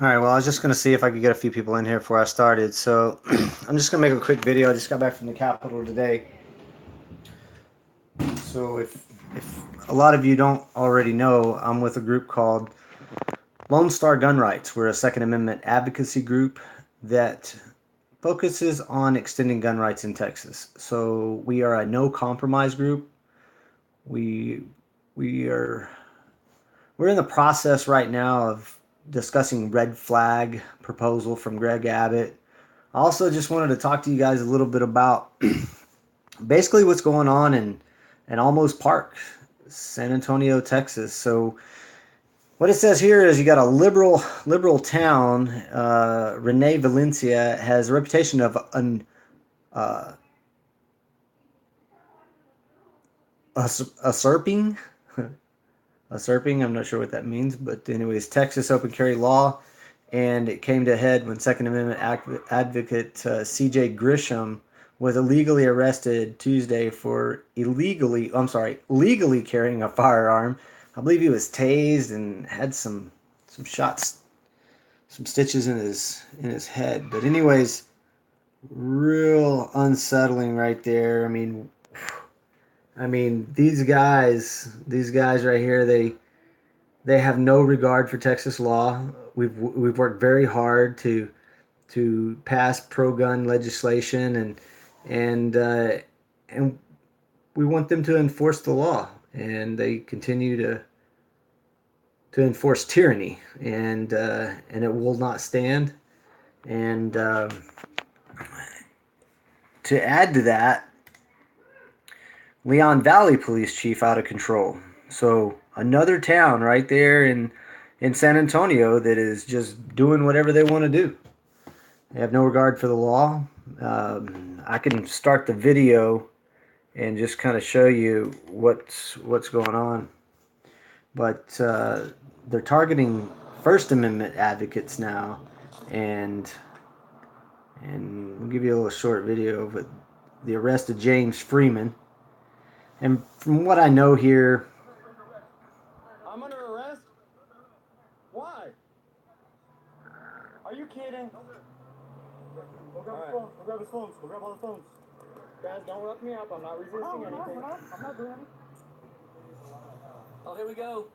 All right, well, I was just going to see if I could get a few people in here before I started. So I'm just going to make a quick video. I just got back from the Capitol today. So if a lot of you don't already know, I'm with a group called Lone Star Gun Rights. We're a Second Amendment advocacy group that focuses on extending gun rights in Texas. So we are a no compromise group. We we are we're in the process right now of discussing red flag proposal from Greg Abbott. I also just wanted to talk to you guys a little bit about basically what's going on in Olmos Park, San Antonio, Texas. So what it says here is you got a liberal town. Rene Valencia has a reputation of uh, usurping. Usurping, I'm not sure what that means, but anyways, Texas open carry law, and it came to a head when Second Amendment advocate C.J. Grisham was illegally arrested Tuesday for legally carrying a firearm. I believe he was tased and had some shots, some stitches in his head. But anyways, real unsettling right there. I mean these guys right here, they have no regard for Texas law. We've worked very hard to pass pro-gun legislation, and we want them to enforce the law, and they continue to enforce tyranny, and it will not stand. And to add to that, Leon Valley Police Chief out of control. So another town right there in San Antonio that is just doing whatever they want to do. They have no regard for the law. I can start the video and just kind of show you what's going on. But they're targeting First Amendment advocates now, and we'll give you a little short video of it. The arrest of James Freeman. And from what I know here, I'm under arrest? Why? Are you kidding? Go grab his phone. Go grab his phones. Go grab all the phones. Guys, don't rough me up. I'm not resisting anything. I'm not doing anything. Oh, here we go.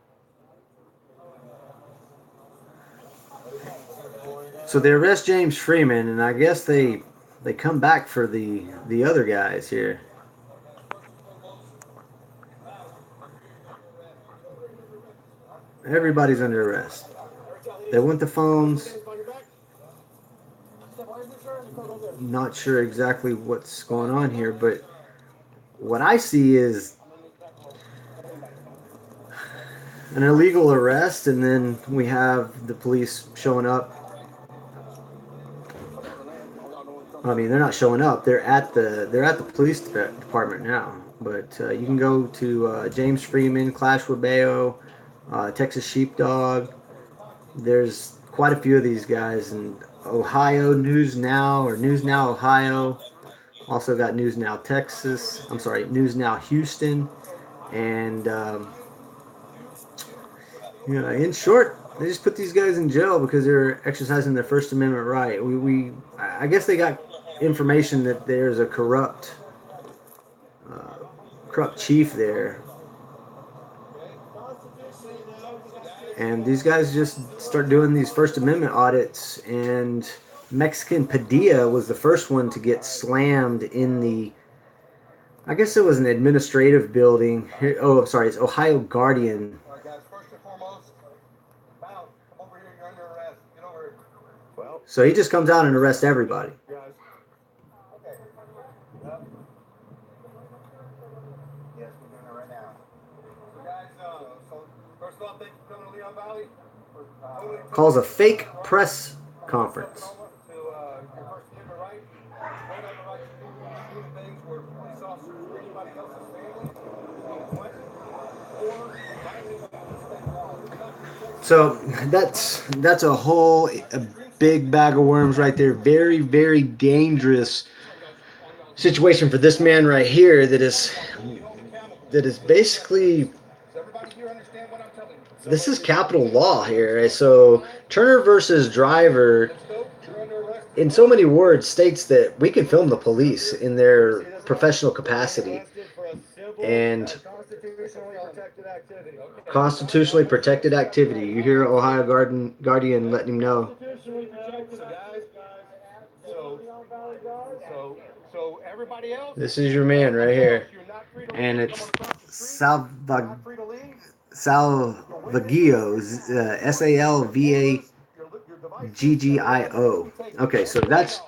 so they arrest James Freeman, and I guess they come back for the other guys here. Everybody's under arrest. They want the phones. Not sure exactly what's going on here, but what I see is an illegal arrest, and then we have the police showing up. I mean, they're not showing up. They're at the police department now. But you can go to James Freeman, Clash Wabeo, Texas Sheepdog. There's quite a few of these guys in Ohio, News Now or News Now Ohio. Also got News Now Texas. I'm sorry, News Now Houston. And in short, they just put these guys in jail because they're exercising their First Amendment right. I guess they got information that there's a corrupt chief there, and these guys just start doing these First Amendment audits. And Mexican Padilla was the first one to get slammed in the I guess it was an administrative building. Oh, sorry, it's Ohio Guardian. All right, guys. First and foremost, Mal, come over here. You're under arrest. Get over here. Well, So he just comes out and arrests everybody. guys. Okay. Yep. Yes, we're doing it right now. So, guys, first off, thank you for coming to Leon Valley. Calls a fake press conference. To your First Amendment right. You don't have the right to do things where police officers or anybody else's family went or violating state law. So that's a big bag of worms right there. Very very dangerous situation for this man right here that is basically this is capital law here. So Turner versus Driver, in so many words, states that we can film the police in their professional capacity and constitutionally protected activity. You hear Ohio Guardian letting him know. So everybody else, This is your man right here, and it's Salvaggio, Salvaggio. Okay, so that's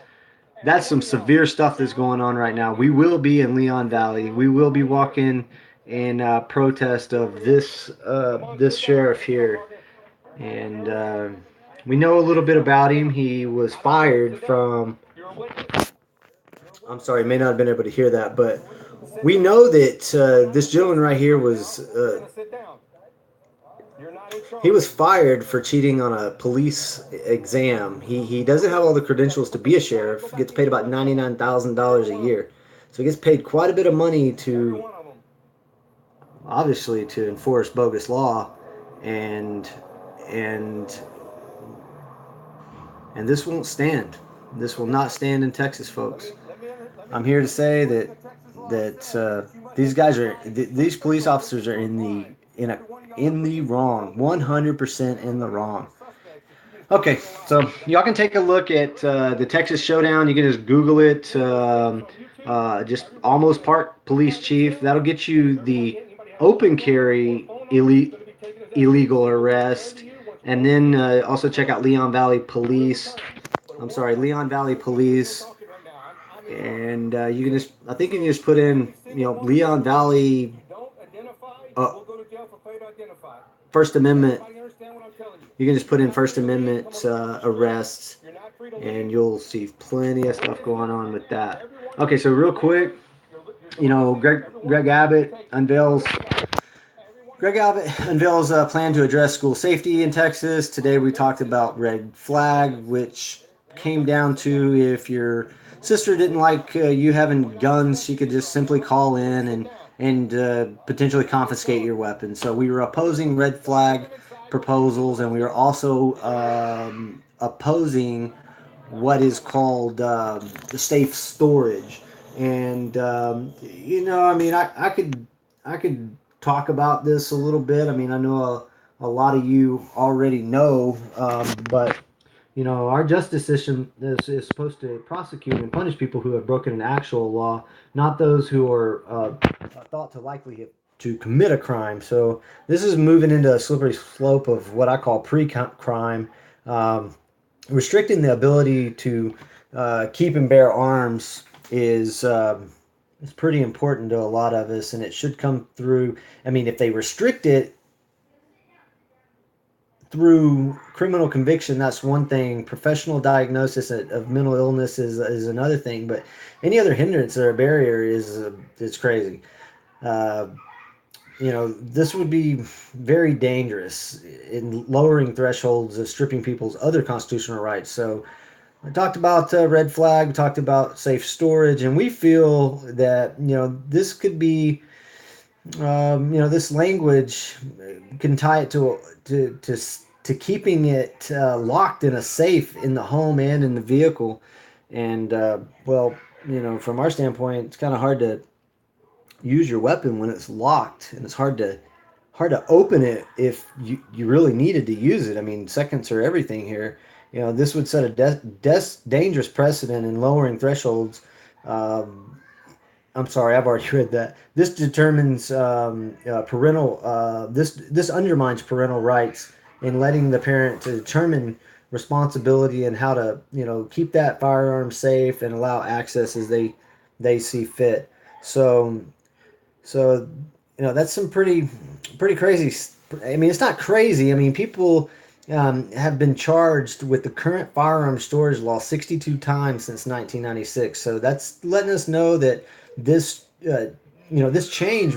some severe stuff that's going on right now. We will be in Leon Valley. We will be walking in protest of this sheriff here, and we know a little bit about him. He was fired from. I'm sorry, may not have been able to hear that, but we know that this gentleman right here he was fired for cheating on a police exam. He doesn't have all the credentials to be a sheriff. Gets paid about $99,000 a year, so he gets paid quite a bit of money to obviously to enforce bogus law, and and and this won't stand. This will not stand in Texas, folks. I'm here to say that these guys are these police officers are in the wrong, 100% in the wrong. Okay, so y'all can take a look at the Texas Showdown. You can just Google it. Just Almost Park Police Chief. That'll get you the open carry illegal arrest, and then also check out Leon Valley Police. I'm sorry, Leon Valley Police, and you can just I think you can just put in Leon Valley uh, First Amendment. You can just put in First Amendment arrests, and you'll see plenty of stuff going on with that. Okay, so real quick, Greg Abbott unveils a plan to address school safety in Texas. Today we talked about red flag, which came down to if your sister didn't like you having guns, she could just simply call in and potentially confiscate your weapon. So we were opposing red flag proposals, and we were also opposing what is called the safe storage. And I mean, I could talk about this a little bit. I mean, I know a lot of you already know, but our justice system is supposed to prosecute and punish people who have broken an actual law, not those who are thought to likely to commit a crime. So this is moving into a slippery slope of what I call pre-crime, restricting the ability to keep and bear arms is pretty important to a lot of us, and it should come through. I mean, if they restrict it through criminal conviction, that's one thing. Professional diagnosis of mental illness is another thing. But any other hindrance or barrier is crazy. This would be very dangerous in lowering thresholds of stripping people's other constitutional rights. So I talked about red flag, we talked about safe storage, and we feel that this could be, this language can tie it to keeping it locked in a safe in the home and in the vehicle. And from our standpoint, it's kind of hard to use your weapon when it's locked, and it's hard to open it if you really needed to use it. I mean, seconds are everything here. This would set a dangerous precedent in lowering thresholds I'm sorry, I've already read that. This determines parental. This undermines parental rights in letting the parent to determine responsibility and how to keep that firearm safe and allow access as they see fit. So so, that's some pretty crazy. I mean, it's not crazy. I mean, people have been charged with the current firearm storage law 62 times since 1996. So that's letting us know that this, this change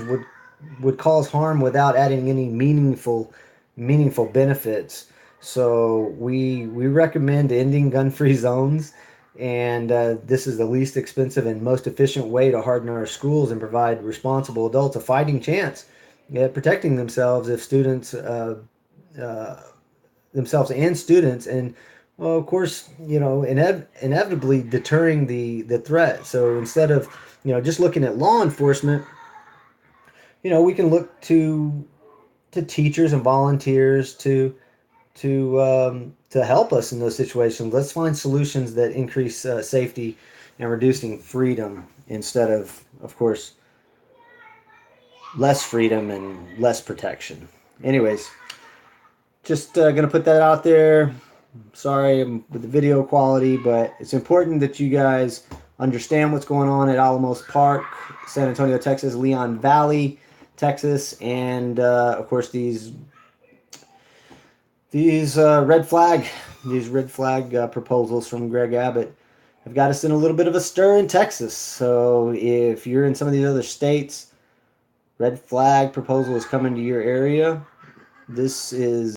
would cause harm without adding any meaningful benefits. So we recommend ending gun-free zones, and this is the least expensive and most efficient way to harden our schools and provide responsible adults a fighting chance at protecting themselves if students uh, themselves and students, and well, of course, inevitably deterring the threat. So instead of just looking at law enforcement, we can look to teachers and volunteers to help us in those situations. Let's find solutions that increase safety and reducing freedom instead of course, less freedom and less protection. Anyways, just gonna put that out there. Sorry with the video quality, but it's important that you guys understand what's going on at Alamos Park, San Antonio, Texas, Leon Valley, Texas, and of course these red flag proposals from Greg Abbott have got us in a little bit of a stir in Texas. So if you're in some of these other states, red flag proposal is coming to your area. This is